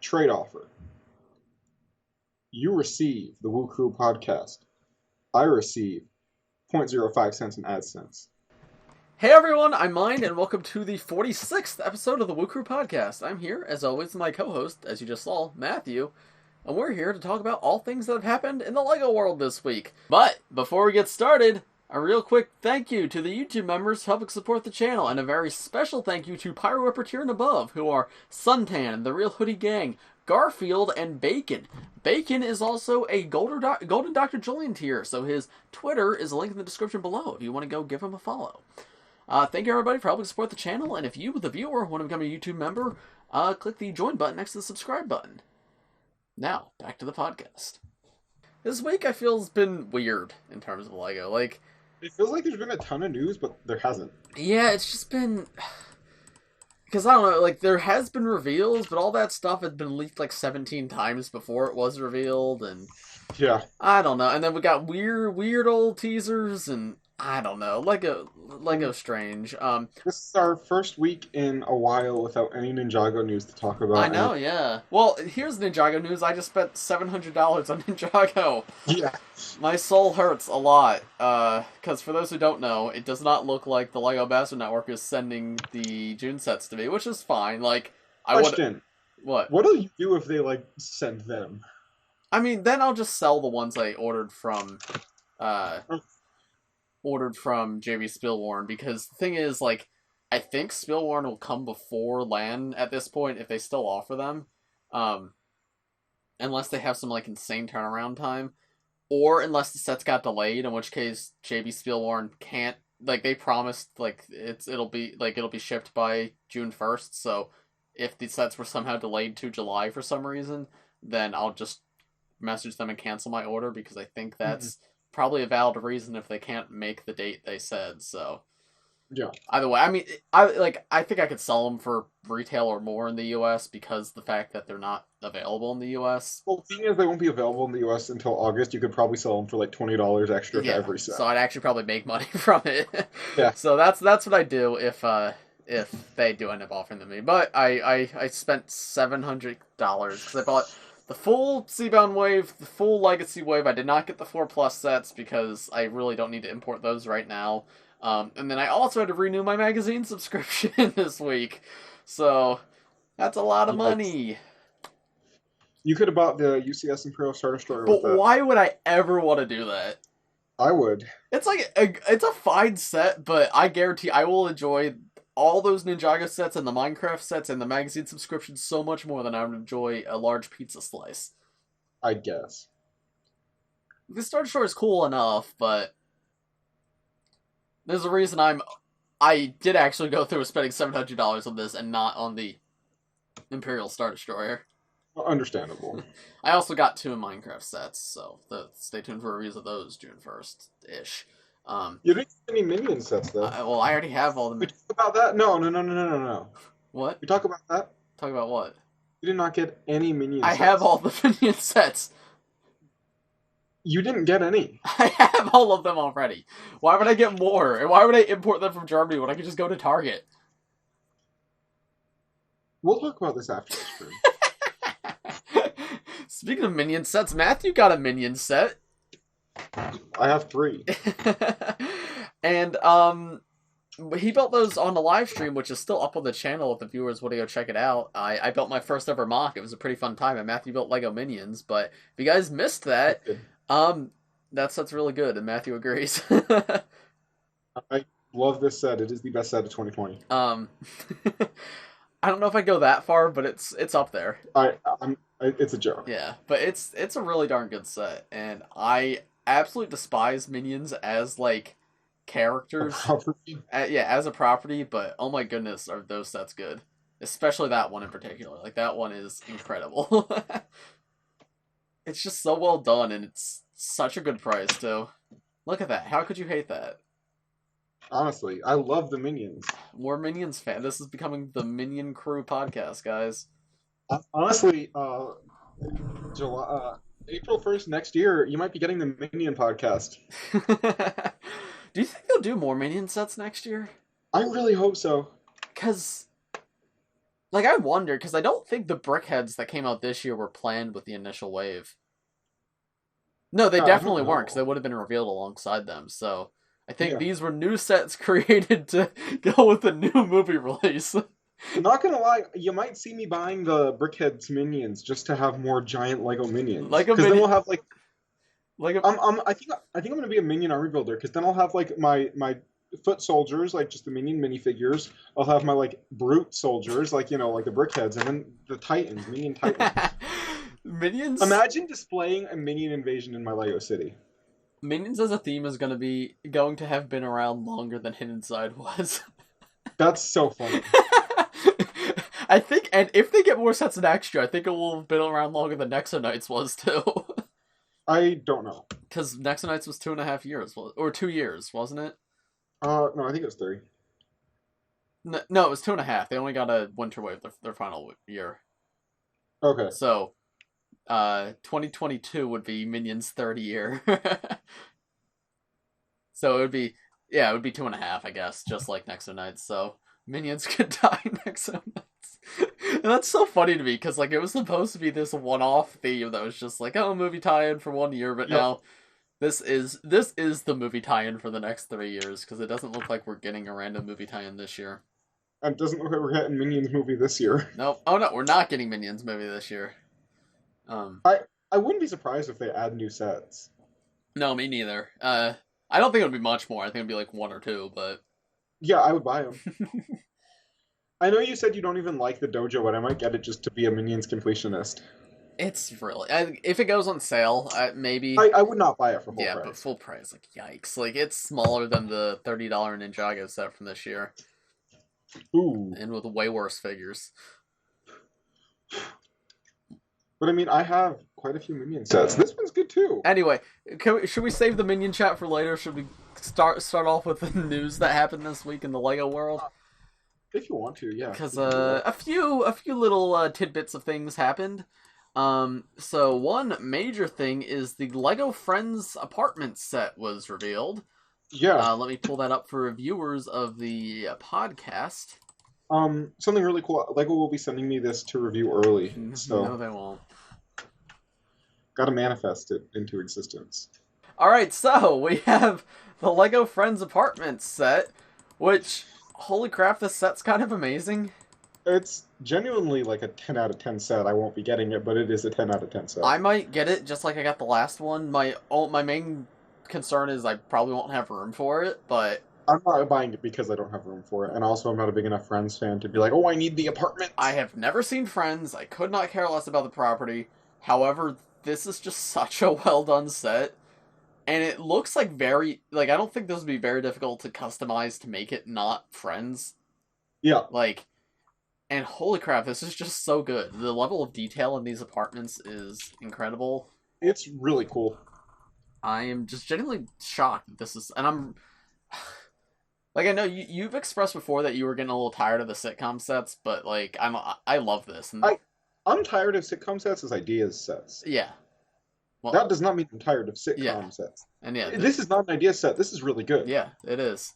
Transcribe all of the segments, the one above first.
Trade offer. You receive the Woo Crew podcast. I receive 0.05 cents in AdSense. Hey everyone, I'm Mind, and welcome to the 46th episode of the Woo Crew podcast. I'm here, as always, with my co-host, as you just saw, Matthew, and we're here to talk about all things that have happened in the LEGO world this week. But, before we get started, a real quick thank you to the YouTube members helping support the channel, and a very special thank you to Pyro upper tier and above, who are Suntan, the Real Hoodie Gang, Garfield, and Bacon. Bacon is also a Golden Dr. Julian tier, so his Twitter is linked in the description below if you want to go give him a follow. Thank you everybody for helping support the channel, and if you, the viewer, want to become a YouTube member, click the join button next to the subscribe button. Now, back to the podcast. This week I feel has been weird in terms of LEGO. Like, it feels like there's been a ton of news, but there hasn't. Yeah, it's just been... Because, I don't know, like, there has been reveals, but all that stuff had been leaked like 17 times before it was revealed, and... Yeah. I don't know, and then we got weird old teasers, and... I don't know. Lego strange. This is our first week in a while without any Ninjago news to talk about. I know, yeah. Well, here's Ninjago news. I just spent $700 on Ninjago. Yeah. My soul hurts a lot. Because for those who don't know, it does not look like the LEGO Master Network is sending the June sets to me, which is fine. Like, Question. What? What do you do if they, like, send them? I mean, then I'll just sell the ones I ordered from, JB Spillwarn, because the thing is, like, I think Spillwarn will come before LAN at this point if they still offer them, unless they have some, like, insane turnaround time, or unless the sets got delayed, in which case JB Spillwarn can't, like, they promised, like, it'll be shipped by June 1st, so if the sets were somehow delayed to July for some reason, then I'll just message them and cancel my order, because I think that's probably a valid reason if they can't make the date they said, so... Yeah. Either way, I mean, I think I could sell them for retail or more in the US because the fact that they're not available in the US. Well, seeing as they won't be available in the US until August, you could probably sell them for like $20 extra to every set. So I'd actually probably make money from it. Yeah. So that's what I do if they do end up offering them to me. But I spent $700 because I bought the full Seabound Wave, the full Legacy Wave. I did not get the 4+ sets because I really don't need to import those right now. And then I also had to renew my magazine subscription this week. So that's a lot of money. You could have bought the UCS Imperial Star Destroyer But with that. why would I ever want to do that? I would. It's like, it's a fine set, but I guarantee I will enjoy all those Ninjago sets and the Minecraft sets and the magazine subscription so much more than I would enjoy a large pizza slice. I guess. The Star Destroyer is cool enough, but there's a reason I did actually go through spending $700 on this and not on the Imperial Star Destroyer. Understandable. I also got 2 Minecraft sets, so stay tuned for reviews of those June 1st-ish. You didn't get any minion sets, though. Well, I already have all the... We talk about that? No. What? We talk about that? Talk about what? You did not get any minion sets. I have all the minion sets. You didn't get any. I have all of them already. Why would I get more? And why would I import them from Germany when I could just go to Target? We'll talk about this after the stream. Speaking of minion sets, Matthew got a minion set. I have 3. And, he built those on the live stream, which is still up on the channel if the viewers want to go check it out. I built my first ever mock. It was a pretty fun time, and Matthew built Lego Minions, but if you guys missed that, that set's really good, and Matthew agrees. I love this set. It is the best set of 2020. I don't know if I'd go that far, but it's up there. It's a joke. Yeah, but it's a really darn good set, and I absolutely despise Minions as, like, characters. As a property, but oh my goodness, are those sets good. Especially that one in particular. Like, that one is incredible. It's just so well done, and it's such a good price, too. Look at that. How could you hate that? Honestly, I love the Minions. More Minions fan. This is becoming the Minion Crew podcast, guys. Honestly, April 1st next year, you might be getting the Minion podcast. Do you think they'll do more Minion sets next year? I really hope so. Because Like, I wonder, because I don't think the brickheads that came out this year were planned with the initial wave. No, they I don't definitely weren't, because they know. would have been revealed alongside them. So I think Yeah. these were new sets created to go with the new movie release. Not gonna lie, you might see me buying the Brickheads minions just to have more giant Lego minions. Like a Because then mini, we'll have like like a I think I'm gonna be a minion army builder. Because then I'll have like my foot soldiers, like just the minion minifigures. I'll have my like brute soldiers, like like the Brickheads, and then the Titans, minion Titans. minions. Imagine displaying a minion invasion in my Lego city. Minions as a theme is going to have been around longer than Hidden Side was. That's so funny. I think, and if they get more sets next year, I think it will have been around longer than Nexonites was too. I don't know. Because Nexonites was 2.5 years, or 2 years, wasn't it? No, I think it was 3. No, it was 2.5. They only got a winter wave their final year. Okay. So, 2022 would be Minions' 30 year. So it would be 2.5, I guess, just like Nexonites. So Minions could die Nexonites. And that's so funny to me because like it was supposed to be this one-off theme that was just like, oh, movie tie-in for 1 year, but Yep. now this is the movie tie-in for the next 3 years because it doesn't look like we're getting a random movie tie-in this year. It doesn't look like we're getting Minions movie this year. Nope. Oh no, we're not getting Minions movie this year. I wouldn't be surprised if they add new sets. No, me neither. I don't think it would be much more. I think it'd be like 1 or 2, but Yeah, I would buy them. I know you said you don't even like the dojo, but I might get it just to be a Minions completionist. it's really if it goes on sale, maybe. I would not buy it for full Yeah, but price. full price, like yikes! Like it's smaller than the $30 Ninjago set from this year, Ooh. and with way worse figures. But I mean, I have quite a few Minion sets. This one's good too. Anyway, should we save the minion chat for later? Should we start off with the news that happened this week in the Lego world? If you want to, yeah. Because a few little tidbits of things happened. So one major thing is the Lego Friends apartment set was revealed. Yeah. Let me pull that up for viewers of the podcast. Something really cool. Lego will be sending me this to review early, so No, they won't. gotta manifest it into existence. Alright, so we have the Lego Friends apartment set, which, holy crap, this set's kind of amazing. It's genuinely like a 10 out of 10 set. I won't be getting it, but it is a 10 out of 10 set. I might get it just like I got the last one. My main concern is I probably won't have room for it, but I'm not buying it because I don't have room for it, and also I'm not a big enough Friends fan to be like, oh, I need the apartment. I have never seen Friends. I could not care less about the property. However, this is just such a well done set. And it looks like I don't think this would be very difficult to customize to make it not Friends. Yeah. And holy crap, this is just so good. The level of detail in these apartments is incredible. It's really cool. I am just genuinely shocked that this is, and I'm, like, I know you've expressed before that you were getting a little tired of the sitcom sets, but like, I love this. And I'm tired of sitcom sets as ideas sets. yeah. Well, that does not mean I'm tired of sitcom sets. And yeah, this is not an idea set. This is really good. Yeah, it is.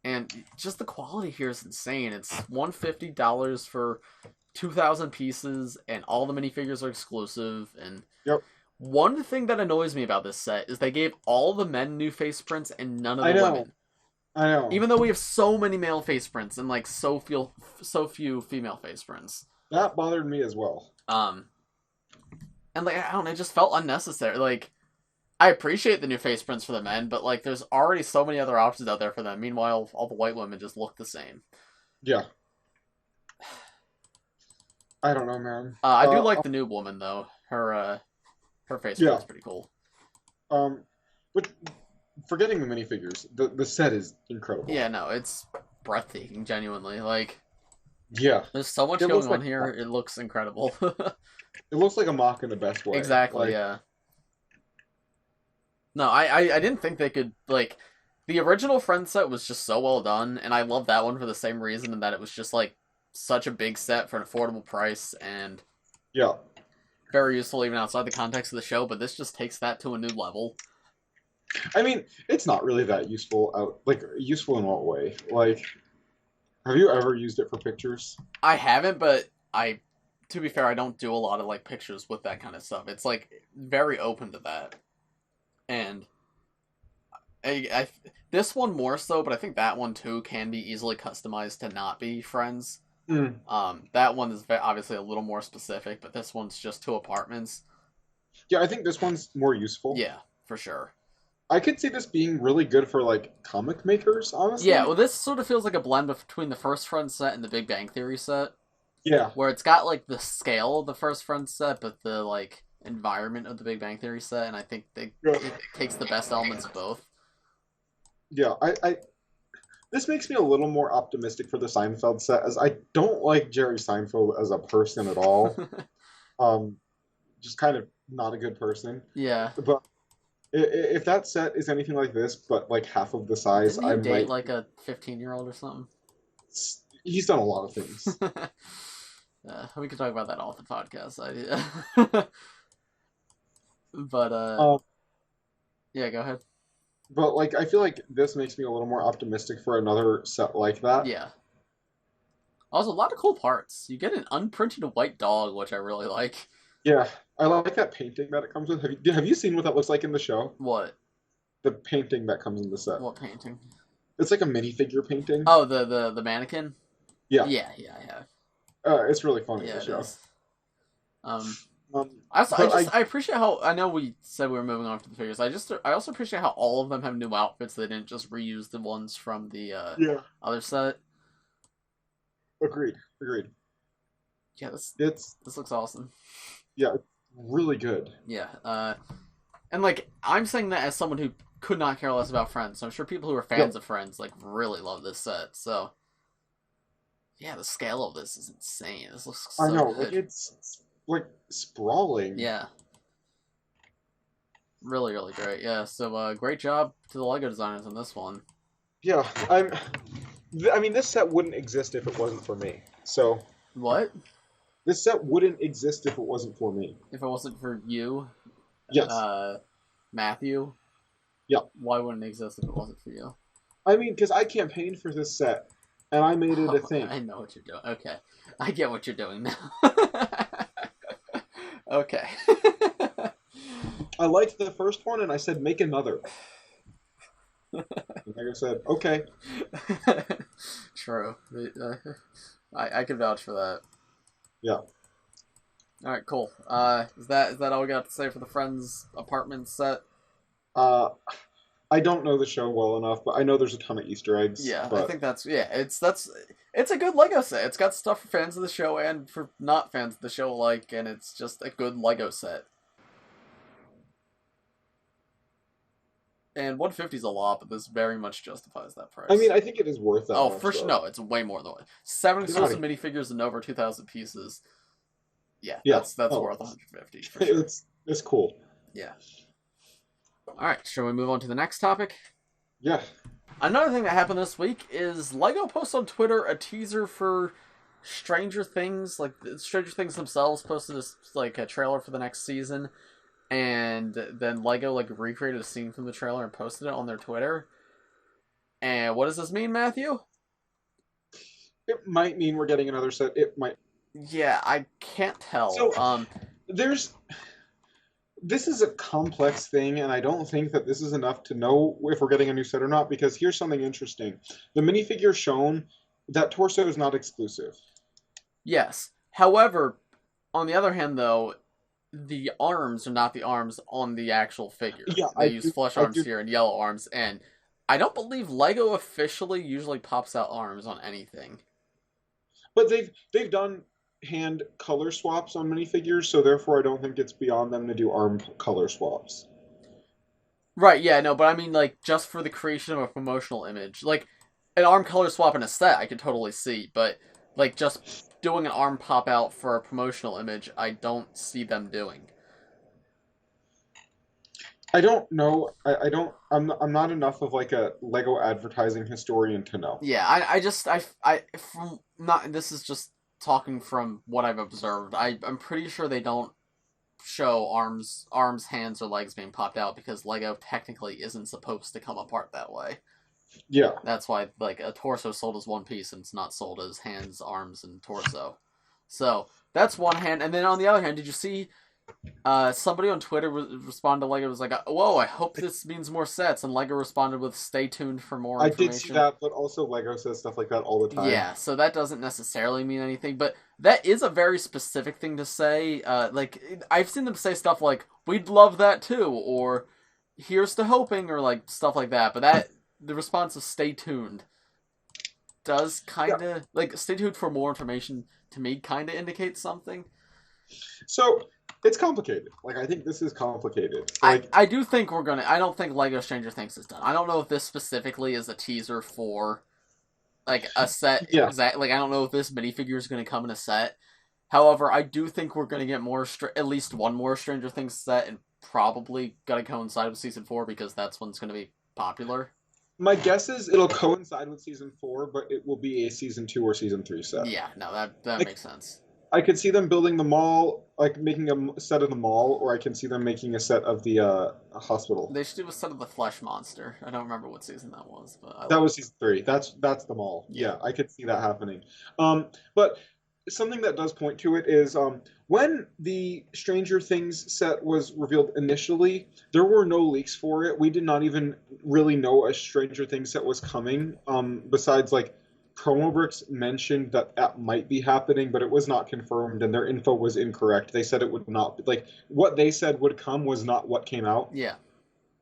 And just the quality here is insane. It's $150 for 2,000 pieces, and all the minifigures are exclusive. And yep. One thing that annoys me about this set is they gave all the men new face prints and none of the women. I know. Even though we have so many male face prints and like so few female face prints. That bothered me as well. And like I don't know, it just felt unnecessary. Like I appreciate the new face prints for the men, but like there's already so many other options out there for them. Meanwhile, all the white women just look the same. Yeah. I don't know, man. I do like the noob woman though. Her face print's pretty cool. But forgetting the minifigures, the set is incredible. Yeah, no, it's breathtaking, genuinely. Like, yeah, there's so much going on here. It looks incredible. It looks like a mock in the best way. Exactly. Yeah. No, I didn't think they could like. The original Friends set was just so well done, and I love that one for the same reason, in that it was just like such a big set for an affordable price and yeah, very useful even outside the context of the show. But this just takes that to a new level. I mean, it's not really that useful. Useful in what way? Like, have you ever used it for pictures? I haven't, but to be fair, I don't do a lot of like pictures with that kind of stuff. It's like very open to that, and this one more so, but I think that one too can be easily customized to not be friends. That one is obviously a little more specific, but this one's just 2 apartments. Yeah, I think this one's more useful. Yeah, for sure. I could see this being really good for like comic makers, honestly. Yeah, well, this sort of feels like a blend between the First Friends set and the Big Bang Theory set. Yeah. Where it's got like the scale of the First Friends set, but the like environment of the Big Bang Theory set, and I think it takes the best elements of both. Yeah, this makes me a little more optimistic for the Seinfeld set, as I don't like Jerry Seinfeld as a person at all. Just kind of not a good person. Yeah. But if that set is anything like this, but like half of the size, Didn't he date like a 15-year-old or something? He's done a lot of things. We could talk about that off the podcast. But yeah, go ahead. But like, I feel like this makes me a little more optimistic for another set like that. Yeah. Also, a lot of cool parts. You get an unprinted white dog, which I really like. Yeah, I like that painting that it comes with. Have you seen what that looks like in the show? What? The painting that comes in the set. What painting? It's like a minifigure painting. Oh, the mannequin? Yeah. Yeah, I have. It's really funny, yeah, the show. I appreciate how, I know we said we were moving on to the figures. I also appreciate how all of them have new outfits. They didn't just reuse the ones from the other set. Agreed. Yeah, this looks awesome. Yeah, really good. Yeah, and like, I'm saying that as someone who could not care less about Friends, so I'm sure people who are fans of Friends like really love this set. So yeah, the scale of this is insane. This looks so good. Like it's like sprawling. Yeah, really great. Yeah, so great job to the LEGO designers on this one. Yeah, I mean, this set wouldn't exist if it wasn't for me. So what? This set wouldn't exist if it wasn't for me. If it wasn't for you? Yes. Matthew? Yeah. Why wouldn't it exist if it wasn't for you? I mean, because I campaigned for this set, and I made it a thing. I know what you're doing. Okay. I get what you're doing now. Okay. I liked the first one, and I said, make another. And like I said, okay. True. I can vouch for that. Yeah. Alright, cool. Is that all we got to say for the Friends apartment set? I don't know the show well enough, but I know there's a ton of Easter eggs. Yeah, but... I think it's a good LEGO set. It's got stuff for fans of the show and for not fans of the show alike, and it's just a good LEGO set. And 150 is a lot, but this very much justifies that price. I mean, I think it is worth that. Oh, for sure. No, it's way more than 7 exclusive minifigures and over 2,000 pieces. Yeah, that's worth 150. For sure. It's cool. Yeah. All right, shall we move on to the next topic? Yeah. Another thing that happened this week is LEGO posted on Twitter a teaser for Stranger Things. Like, Stranger Things themselves posted this, like, a trailer for the next season. And then LEGO, like, recreated a scene from the trailer and posted it on their Twitter. And what does this mean, Matthew? It might mean we're getting another set. It might. Yeah, I can't tell. So, this is a complex thing, and I don't think that this is enough to know if we're getting a new set or not, because here's something interesting. The minifigure shown, that torso is not exclusive. Yes. However, on the other hand, though, the arms are not the arms on the actual figure. Yeah, they use flesh arms here and yellow arms, and I don't believe LEGO officially usually pops out arms on anything. But they've done hand color swaps on minifigures, so therefore I don't think it's beyond them to do arm color swaps. Right, yeah, no, but I mean, like, just for the creation of a promotional image. Like, an arm color swap in a set, I could totally see, but, like, just doing an arm pop out for a promotional image, I don't see them doing. I don't know. I'm not enough of like a LEGO advertising historian to know. Yeah, this is just talking from what I've observed. I'm pretty sure they don't show arms, hands, or legs being popped out because LEGO technically isn't supposed to come apart that way. Yeah. That's why, like, a torso sold as one piece and it's not sold as hands, arms, and torso. So that's one hand, and then on the other hand, did you see somebody on Twitter responded to LEGO was like, "Whoa, I hope this means more sets," and LEGO responded with, "Stay tuned for more information." I did see that, but also LEGO says stuff like that all the time. Yeah, so that doesn't necessarily mean anything, but that is a very specific thing to say. Like, I've seen them say stuff like, "We'd love that too," or "Here's to hoping," or like stuff like that. But the response of "Stay tuned" does kind of like "Stay tuned for more information." To me, kind of indicates something. So it's complicated. Like, I think this is complicated. Like, I do think we're gonna. I don't think LEGO Stranger Things is done. I don't know if this specifically is a teaser for like a set. Yeah. Like, I don't know if this minifigure is gonna come in a set. However, I do think we're gonna get at least one more Stranger Things set, and probably gonna coincide with season 4 because that's when it's gonna be popular. My guess is it'll coincide with season 4, but it will be a season 2 or season 3 set. Yeah, no, that makes sense. I could see them building the mall, like making a set of the mall, or I can see them making a set of the hospital. They should do a set of the Flesh Monster. I don't remember what season that was, but that was season 3. That's the mall. Yeah, I could see that happening. But something that does point to it is when the Stranger Things set was revealed initially, there were no leaks for it. We did not even really know a Stranger Things set was coming. Besides, like, Promo Bricks mentioned that might be happening, but it was not confirmed, and their info was incorrect. They said it would not, like, what they said would come was not what came out. Yeah.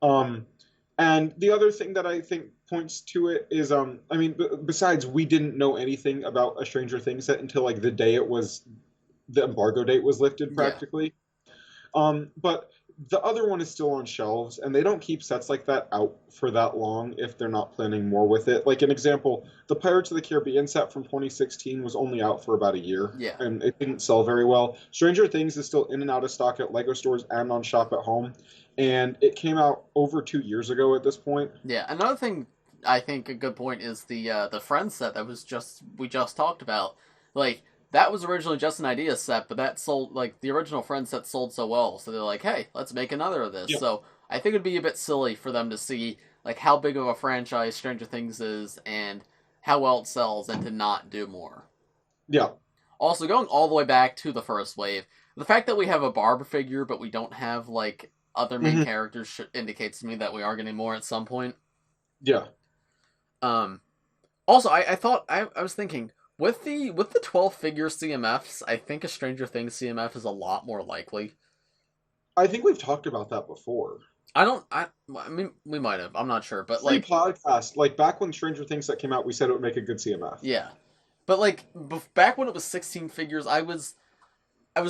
And the other thing that I think points to it is, I mean, besides, we didn't know anything about a Stranger Things set until, like, the day the embargo date was lifted, practically. Yeah. But the other one is still on shelves, and they don't keep sets like that out for that long if they're not planning more with it. Like, an example, the Pirates of the Caribbean set from 2016 was only out for about a year, and it didn't sell very well. Stranger Things is still in and out of stock at LEGO stores and on Shop at Home, and it came out over 2 years ago at this point. Yeah, another thing I think a good point is the Friends set that we just talked about. Like, that was originally just an idea set, but that sold, like, the original Friends set sold so well, so they're like, hey, let's make another of this. Yeah. So I think it'd be a bit silly for them to see, like, how big of a franchise Stranger Things is and how well it sells and to not do more. Yeah. Also, going all the way back to the first wave, the fact that we have a Barb figure, but we don't have, like, other main characters indicates to me that we are getting more at some point. Yeah. Also, I was thinking, with the 12 figure CMFs, I think a Stranger Things CMF is a lot more likely. I think we've talked about that before. I mean, we might have. I'm not sure, but like podcast, like back when Stranger Things that came out, we said it would make a good CMF. Yeah, but like back when it was 16 figures, I was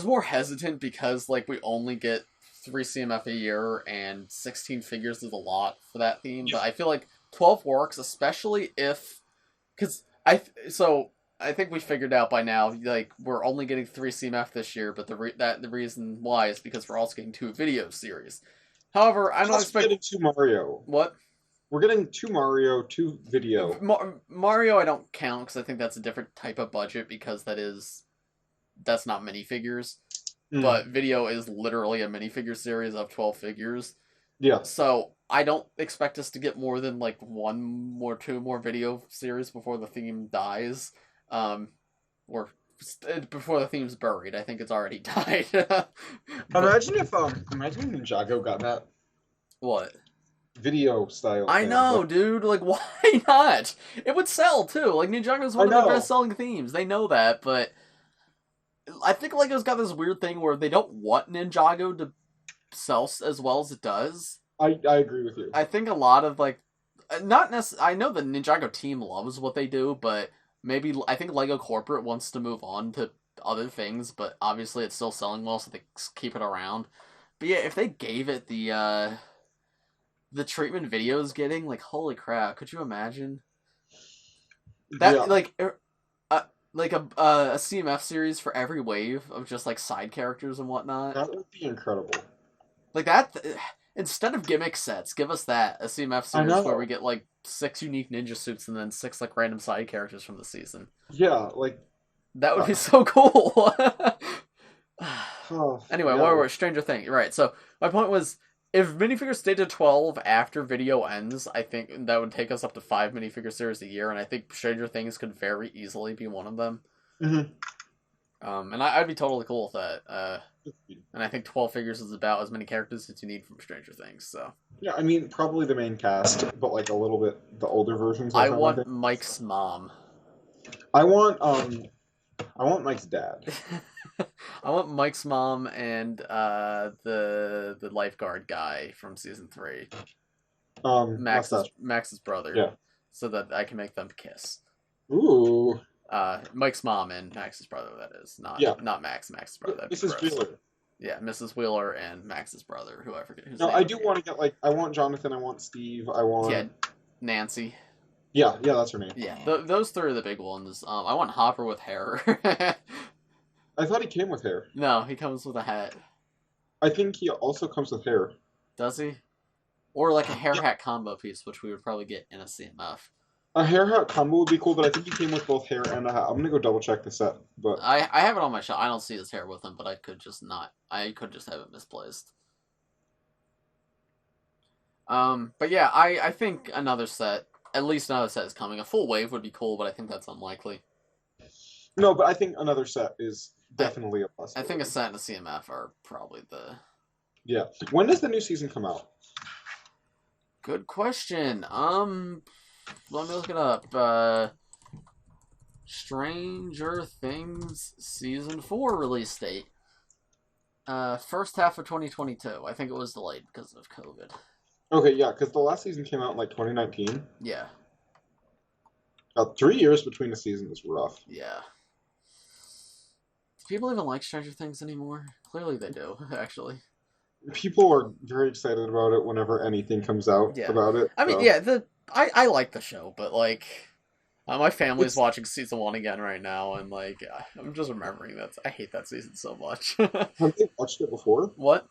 more hesitant because like we only get 3 CMF a year, and 16 figures is a lot for that theme. Yeah. But I feel like 12 works, especially if, because I think we figured out by now, like, we're only getting 3 CMF this year, but the reason why is because we're also getting 2 video series. However, I don't expect... We're getting 2 Mario. What? We're getting 2 Mario, 2 video. Mario I don't count, because I think that's a different type of budget, because that's not minifigures. But video is literally a minifigure series of 12 figures. Yeah. So I don't expect us to get more than, like, 1 or 2 more video series before the theme dies. Or before the theme's buried. I think it's already died. Imagine if Ninjago got that. What? Video style. I know, dude. Like, why not? It would sell too. Like, Ninjago's one of the best selling themes. They know that, but I think LEGO's got this weird thing where they don't want Ninjago to sell as well as it does. I agree with you. I think a lot of, like, not necessarily. I know the Ninjago team loves what they do, but maybe I think LEGO Corporate wants to move on to other things, but obviously it's still selling well, so they keep it around. But yeah, if they gave it the treatment video's getting, like, holy crap, could you imagine that? Yeah. Like a CMF series for every wave of just, like, side characters and whatnot. That would be incredible. Like that. Instead of gimmick sets, give us that. A CMF series where we get, like, 6 unique ninja suits and then 6, like, random side characters from the season. Yeah, like... That would be so cool! Anyway, where were we? Stranger Things. Right, so my point was, if minifigures stayed to 12 after video ends, I think that would take us up to 5 minifigure series a year, and I think Stranger Things could very easily be one of them. And I'd be totally cool with that. And I think 12 figures is about as many characters as you need from Stranger Things. So Yeah, I mean, probably the main cast, but like a little bit the older versions. I want Mike's mom. I want Mike's dad. I want Mike's mom and the lifeguard guy from season 3. Max's brother. Yeah. So that I can make them kiss. Ooh. Mike's mom and Max's brother. That is not Max. Max's brother. Mrs. Wheeler. Yeah, Mrs. Wheeler and Max's brother, who I forget whose No, name I do want to get like I want Jonathan. I want Steve. I want Nancy. Yeah, that's her name. Yeah, those 3 are the big ones. I want Hopper with hair. I thought he came with hair. No, he comes with a hat. I think he also comes with hair. Does he? Or like a hair hat combo piece, which we would probably get in a CMF. A hair hat combo would be cool, but I think he came with both hair and a hat. I'm gonna go double check the set, but I have it on my shelf. I don't see his hair with him, but I could just have it misplaced. But yeah, I think at least another set is coming. A full wave would be cool, but I think that's unlikely. No, but I think another set is definitely a possibility. I think a set and a CMF are probably the... Yeah. When does the new season come out? Good question. Let me look it up. Stranger Things Season 4 release date. First half of 2022. I think it was delayed because of COVID. Okay, yeah, because the last season came out in like 2019. Yeah. 3 years between the seasons is rough. Yeah. Do people even like Stranger Things anymore? Clearly they do, actually. People are very excited about it whenever anything comes out about it. I mean, I like the show, but like, my family's watching season 1 again right now, and like, I'm just remembering that. I hate that season so much. Have they watched it before? What?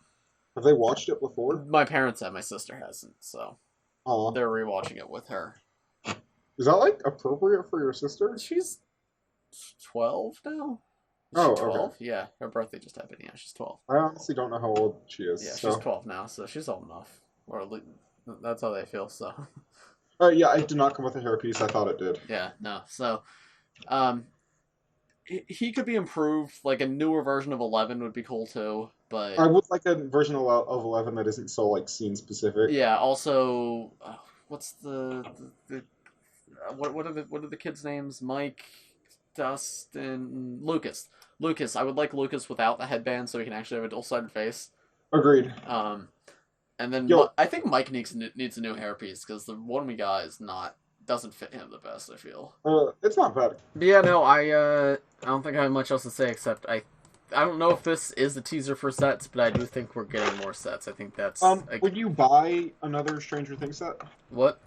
Have they watched it before? My parents have. My sister hasn't, so they're rewatching it with her. Is that like appropriate for your sister? She's 12 now. Oh, 12? okay. Yeah, her birthday just happened. Yeah, she's 12. I honestly don't know how old she is. Yeah, she's 12 now, so she's old enough. Or at least that's how they feel, so. Yeah, I did not come with a hairpiece. I thought it did. Yeah, no. So, he could be improved. Like, a newer version of 11 would be cool, too, but... I would like a version of 11 that isn't so, like, scene-specific. Yeah, also, what's what are the kids' names? Mike, Dustin, Lucas. Lucas, I would like Lucas without the headband so he can actually have a dual-sided face. Agreed. And then I think Mike needs a new hairpiece because the one we got doesn't fit him the best, I feel. It's not bad. But yeah, no, I don't think I have much else to say except I don't know if this is the teaser for sets, but I do think we're getting more sets. I think that's... would you buy another Stranger Things set? What?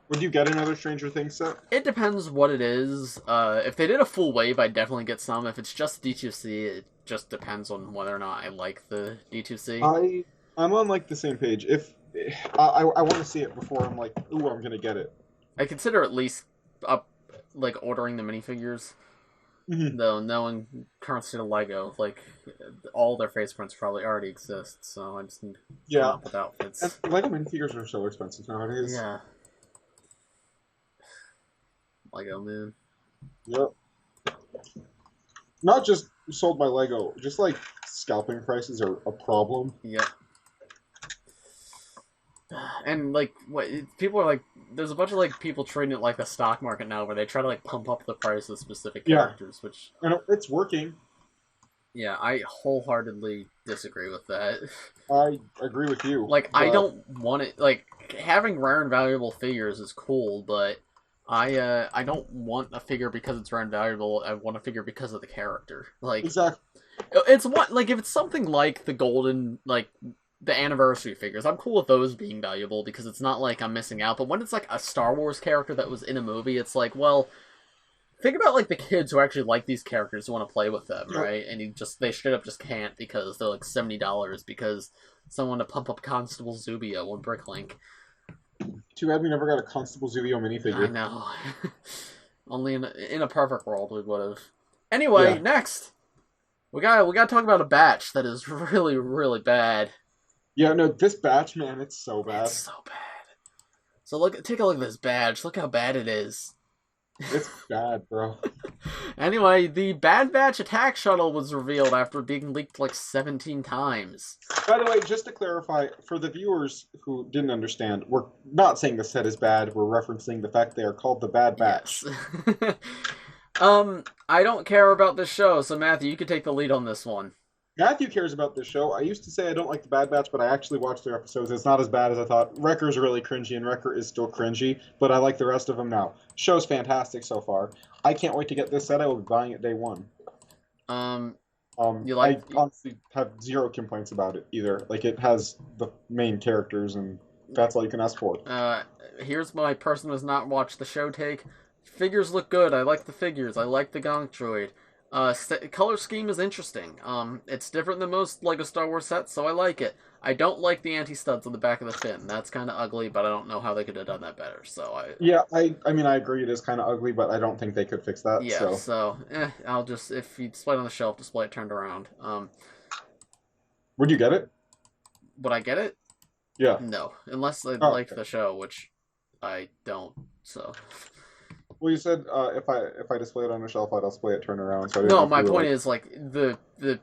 Would you get another Stranger Things set? It depends what it is. If they did a full wave, I'd definitely get some. If it's just D2C, it just depends on whether or not I like the D2C. I'm on, like, the same page. If I want to see it before I'm like, ooh, I'm going to get it. I consider at least ordering the minifigures. Mm-hmm. Though, knowing current state of LEGO, like, all their face prints probably already exist, so I just need to come up with outfits. And LEGO minifigures are so expensive nowadays. Yeah. LEGO, man. Yep. Not just sold by LEGO, just, like, scalping prices are a problem. Yep. And, like, people are, like, there's a bunch of, like, people trading it like the stock market now where they try to, like, pump up the price of specific characters, which... And it's working. Yeah, I wholeheartedly disagree with that. I agree with you. Like, I don't want it... Like, having rare and valuable figures is cool, but I don't want a figure because it's rare and valuable. I want a figure because of the character. Like, exactly. It's what... Like, if it's something like the golden, like... The anniversary figures, I'm cool with those being valuable because it's not like I'm missing out. But when it's like a Star Wars character that was in a movie, it's like, well, think about like the kids who actually like these characters who want to play with them, right? And they straight up just can't because they're like $70 because someone to pump up Constable Zubio or Bricklink. Too bad we never got a Constable Zubio minifigure. I know. Only in a perfect world we would have. Anyway, next we gotta talk about a batch that is really, really bad. Yeah, no, this batch, man, it's so bad. It's so bad. So take a look at this badge. Look how bad it is. It's bad, bro. Anyway, the Bad Batch attack shuttle was revealed after being leaked like 17 times. By the way, just to clarify, for the viewers who didn't understand, we're not saying the set is bad. We're referencing the fact they are called the Bad Batch. Yes. I don't care about this show, so Matthew, you can take the lead on this one. Matthew cares about this show. I used to say I don't like the Bad Batch, but I actually watched their episodes. It's not as bad as I thought. Wrecker's really cringy, and Wrecker is still cringy, but I like the rest of them now. Show's fantastic so far. I can't wait to get this set. I will be buying it day one. I honestly have zero complaints about it either. Like, it has the main characters, and that's all you can ask for. Here's my person who has not watched the show take. Figures look good. I like the figures. I like the Gonk Droid. Color scheme is interesting. It's different than most LEGO Star Wars sets, so I like it. I don't like the anti-studs on the back of the fin. That's kind of ugly, but I don't know how they could have done that better. I mean, I agree it is kind of ugly, but I don't think they could fix that. Yeah, I'll just, if you display it on the shelf, display it turned around. Would you get it? Would I get it? Yeah. No, unless I liked the show, which I don't, so... Well, you said if I display it on the shelf, I'd display it turned around. So no, my point is, like, the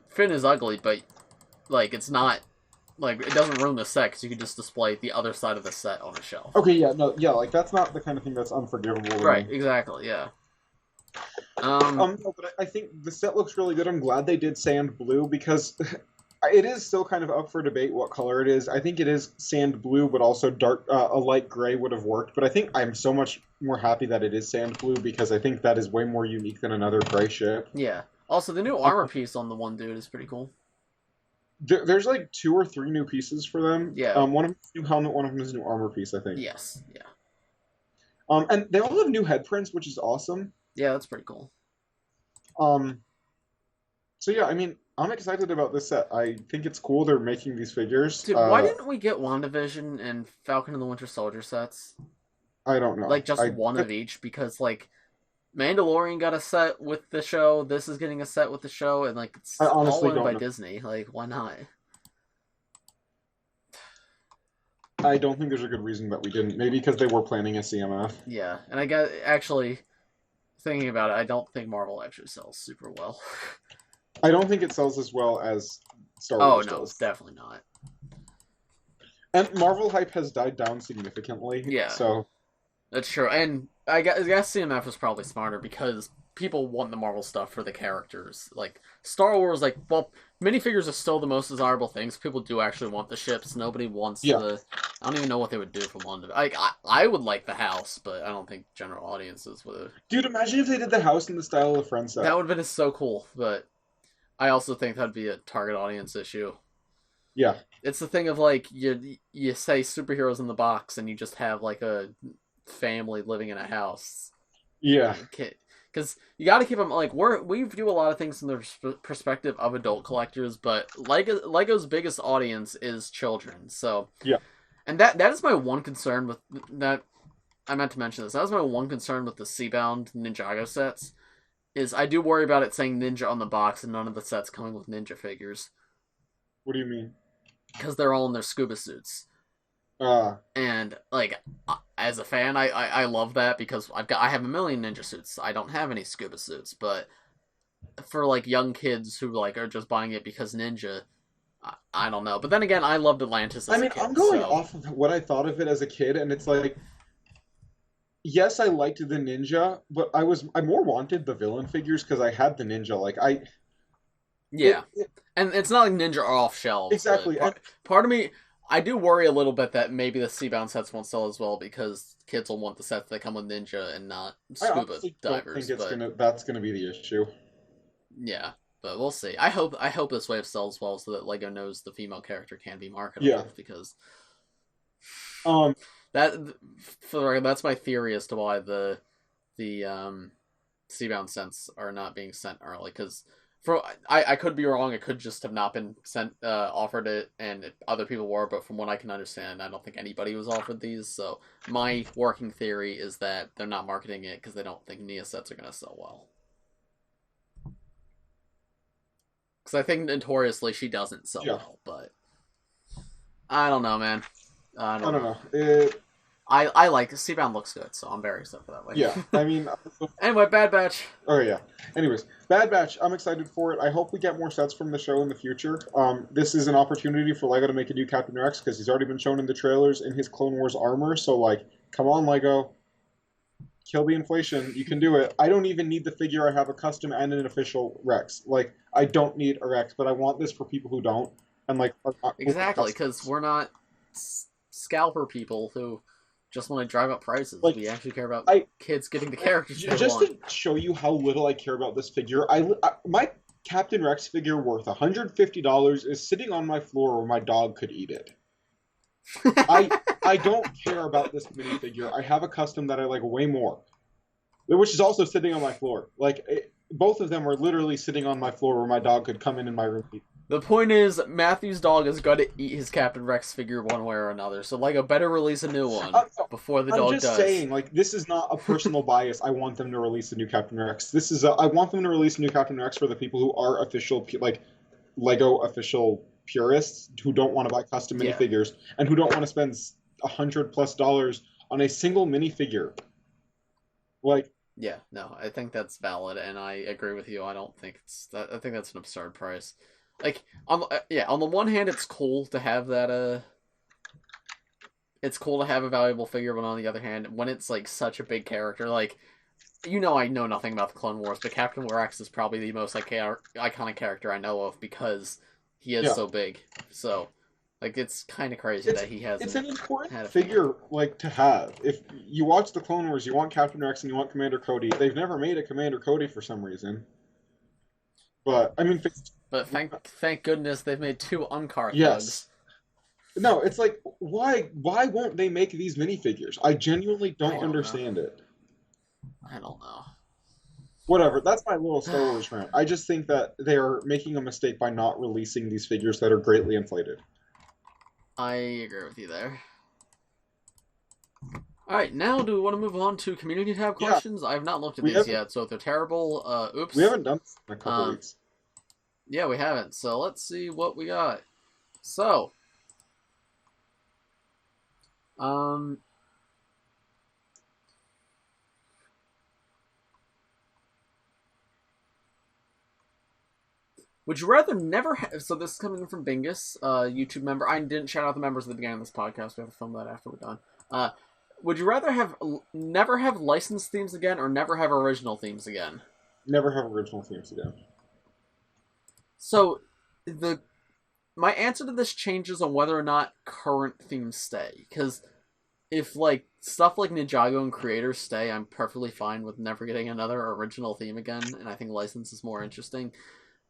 fin is ugly, but, like, it's not, like, it doesn't ruin the set, because you can just display the other side of the set on a shelf. Okay, yeah, no, yeah, like, that's not the kind of thing that's unforgivable. Right, exactly, yeah. No, but I think the set looks really good. I'm glad they did sand blue, because it is still kind of up for debate what color it is. I think it is sand blue, but also dark, a light gray would have worked. But I think I'm so much more happy that it is sand blue, because I think that is way more unique than another gray ship. Yeah. Also, the new armor piece on the one dude is pretty cool. There's like 2 or 3 new pieces for them. Yeah. One of them is new helmet, one of them is new armor piece, I think. Yes, yeah. And they all have new head prints, which is awesome. Yeah, that's pretty cool. So yeah, I mean, I'm excited about this set. I think it's cool they're making these figures. Dude, why didn't we get WandaVision and Falcon and the Winter Soldier sets? I don't know. Like, just one of each, because, like, Mandalorian got a set with the show, this is getting a set with the show, and, like, it's all owned by Disney. Like, why not? I don't think there's a good reason that we didn't. Maybe because they were planning a CMF. Yeah, and I guess, actually, thinking about it, I don't think Marvel actually sells super well. I don't think it sells as well as Star Wars does. Oh, no, it's definitely not. And Marvel hype has died down significantly. Yeah. So... That's true, and I guess CMF was probably smarter because people want the Marvel stuff for the characters. Like, Star Wars, like, well, minifigures are still the most desirable things. People do actually want the ships. Nobody wants the... I don't even know what they would do for one. I would like the house, but I don't think general audiences would. Dude, imagine if they did the house in the style of the Friends set. That would have been so cool, but I also think that'd be a target audience issue. Yeah. It's the thing of, like, you say superheroes in the box, and you just have, like, a family living in a house. Yeah. Because you got to keep them, like, we view a lot of things from the perspective of adult collectors, but Lego's biggest audience is children, so... Yeah. And that is my one concern with... that. I meant to mention this. That was my one concern with the Seabound Ninjago sets, is I do worry about it saying Ninja on the box and none of the sets coming with Ninja figures. What do you mean? Because they're all in their scuba suits. And, like, as a fan, I love that because I have a million ninja suits. I don't have any scuba suits, but for, like, young kids who, like, are just buying it because ninja, I don't know. But then again, I loved Atlantis as a kid. I'm going off of what I thought of it as a kid, and it's like, yes, I liked the ninja, but I more wanted the villain figures because I had the ninja. Like, and it's not like ninja are off shelves. Exactly. Part of me... I do worry a little bit that maybe the Seabound sets won't sell as well because kids will want the sets that come with Ninja and not scuba divers. I think that's gonna be the issue. Yeah, but we'll see. I hope this wave sells well so that LEGO knows the female character can be marketable. Yeah. Because that's my theory as to why the Seabound sets are not being sent early, because I could be wrong. It could just have not been sent, offered it, and other people were. But from what I can understand, I don't think anybody was offered these. So my working theory is that they're not marketing it because they don't think Nia sets are going to sell well. Because I think notoriously she doesn't sell well. But I don't know, man. I don't know. I like Seabound looks good, so I'm very excited for that. Yeah, I mean. Anyway, Bad Batch. Oh yeah. Anyways, Bad Batch. I'm excited for it. I hope we get more sets from the show in the future. This is an opportunity for LEGO to make a new Captain Rex because he's already been shown in the trailers in his Clone Wars armor. So like, come on, LEGO. Kill the inflation. You can do it. I don't even need the figure. I have a custom and an official Rex. Like, I don't need a Rex, but I want this for people who don't. And like, are not Exactly, because we're not scalper people who just want to drive up prices. Like, we actually care about kids getting the characters they just want. To show you how little I care about this figure, my Captain Rex figure worth $150 is sitting on my floor where my dog could eat it. I don't care about this minifigure. I have a custom that I like way more, which is also sitting on my floor. Like, both of them are literally sitting on my floor where my dog could come in my room and eat. The point is, Matthew's dog is going to eat his Captain Rex figure one way or another, so LEGO better release a new one before the dog does. I'm just saying, like, this is not a personal bias. I want them to release a new Captain Rex. I want them to release a new Captain Rex for the people who are official, like, LEGO official purists who don't want to buy custom minifigures and who don't want to spend $100+ on a single minifigure. Like, yeah, no, I think that's valid, and I agree with you. I think that's an absurd price. Like, on the one hand, it's cool to have that, it's cool to have a valuable figure, but on the other hand, when it's, like, such a big character, like, I know nothing about the Clone Wars, but Captain Rex is probably the most iconic character I know of because he is so big. So, like, it's kind of crazy that he has. It's an important figure, like, to have. If you watch the Clone Wars, you want Captain Rex and you want Commander Cody. They've never made a Commander Cody for some reason. But, I mean... But thank goodness they've made 2 Uncard thugs. No, it's like, why won't they make these minifigures? I genuinely don't understand it. I don't know. Whatever, that's my little Star Wars rant. I just think that they are making a mistake by not releasing these figures that are greatly inflated. I agree with you there. Alright, now do we want to move on to community tab questions? I have not looked at these yet, so if they're terrible, oops. We haven't done this in a couple weeks. Yeah, we haven't, so let's see what we got. So, would you rather never have... So this is coming from Bingus, YouTube member. I didn't shout out the members at the beginning of this podcast. We have to film that after we're done. Would you rather never have licensed themes again or never have original themes again? Never have original themes again. So, my answer to this changes on whether or not current themes stay. Because if, like, stuff like Ninjago and Creators stay, I'm perfectly fine with never getting another original theme again, and I think license is more interesting.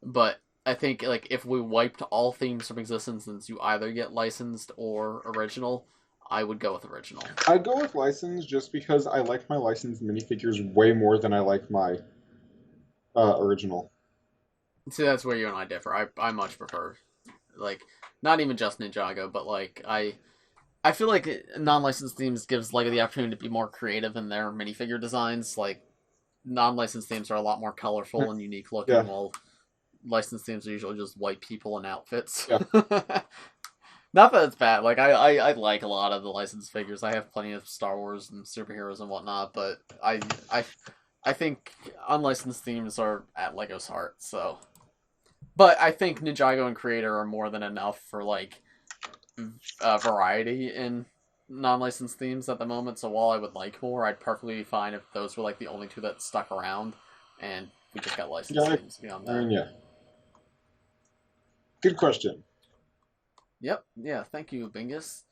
But I think, like, if we wiped all themes from existence since you either get licensed or original, I would go with original. I'd go with licensed just because I like my licensed minifigures way more than I like my original. See, that's where you and I differ. I much prefer, like, not even just Ninjago, but, like, I feel like non-licensed themes gives LEGO the opportunity to be more creative in their minifigure designs. Like, non-licensed themes are a lot more colorful and unique looking, while licensed themes are usually just white people in outfits. Yeah. Not that it's bad. Like, I like a lot of the licensed figures. I have plenty of Star Wars and superheroes and whatnot, but I think unlicensed themes are at LEGO's heart, so... But I think Ninjago and Creator are more than enough for, like, variety in non-licensed themes at the moment, so while I would like more, I'd perfectly be fine if those were, like, the only 2 that stuck around, and we just got licensed themes beyond that. Yeah. Good question. Yep, yeah, thank you, Bingus.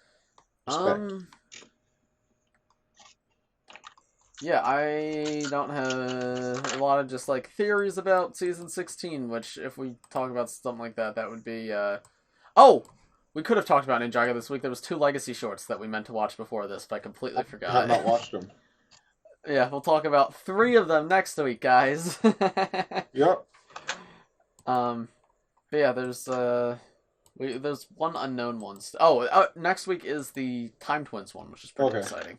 Yeah, I don't have a lot of just, like, theories about Season 16, which, if we talk about something like that, that would be, Oh! We could have talked about Ninjago this week. There was 2 Legacy shorts that we meant to watch before this, but I completely forgot. I have not watched them. Yeah, we'll talk about 3 of them next week, guys. Yep. But yeah, there's one unknown one. Next week is the Time Twins one, which is pretty exciting.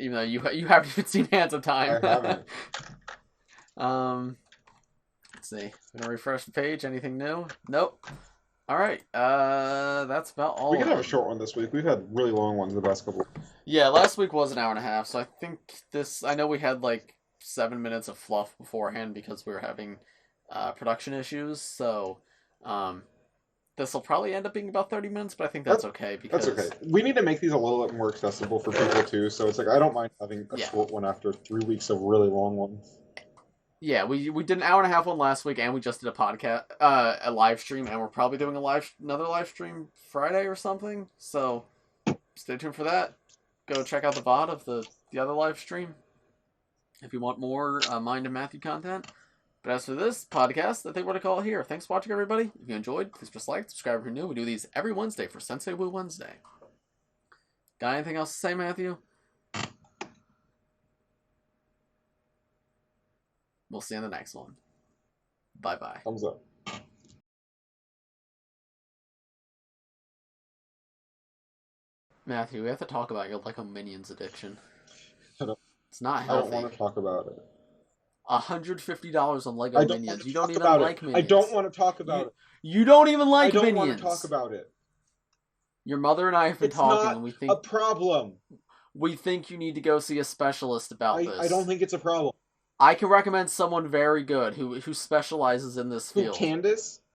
Even though you haven't even seen Hands of Time. I haven't. Let's see. I'm gonna refresh the page. Anything new? Nope. Alright, that's about all We could of have a them. short one this week. We've had really long ones the past couple. Yeah, last week was an hour and a half, so I think I know we had like 7 minutes of fluff beforehand because we were having production issues, so this will probably end up being about 30 minutes, but I think that's okay because That's okay. We need to make these a little bit more accessible for people too, so it's like I don't mind having a short one after 3 weeks of really long ones. Yeah, we did an hour and a half one last week, and we just did a podcast, a live stream, and we're probably doing another live stream Friday or something. So stay tuned for that. Go check out the VOD of the other live stream if you want more Mind and Matthew content. But as for this podcast, I think we're going to call it here. Thanks for watching, everybody. If you enjoyed, please press like, subscribe if you're new. We do these every Wednesday for Sensei Wu Wednesday. Got anything else to say, Matthew? We'll see you in the next one. Bye-bye. Thumbs up. Matthew, we have to talk about your LEGO Minions addiction. It's not I healthy. don't want to talk about it. $150 on LEGO Minions. You don't even like Minions. I don't want to talk about it. You don't even like Minions. I don't want to talk about it. Your mother and I have been talking, and we think a problem. We think you need to go see a specialist about this. I don't think it's a problem. I can recommend someone very good who specializes in this field. Candace?